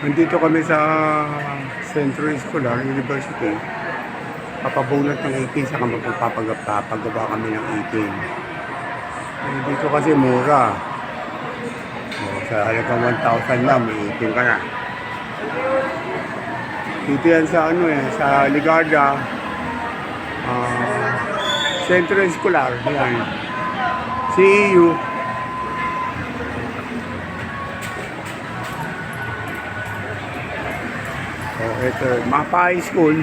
Nandito kami sa Centro Escolar University. Papabunot ng 18 saka magpapagawa kami ng 18. Dito kasi mura. Sa halagang 1,000 lang, may 18 ka na. Dito yan sa sa Ligarda. Centro Escolar. Yan. CEU. Ito, Mapa High School.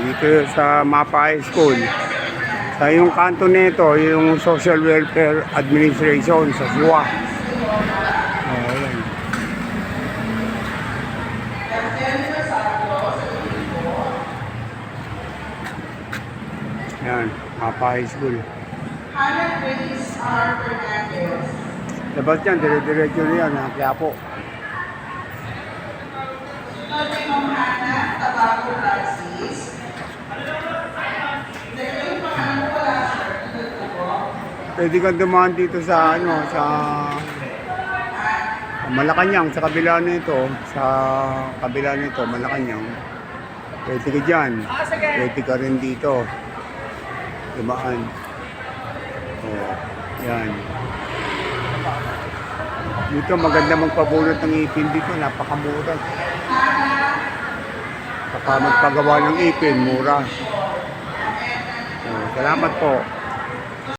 Dito sa Mapa High School. Sa yung kanto nito, yung Social Welfare Administration sa SWA. Ayan. Ayan, Mapa High School. Labas yan, dire-diretso na yan, kaya po. Pwede kang dumaan dito sa sa Malacanang, sa kabila nito, Malacanang. Pwede ka dyan. Pwede ka rin dito. Dumaan. Yan. Dito maganda magpabunot ng ipin dito, napakamura. Saka magpagawa ng ipin, mura. Salamat po.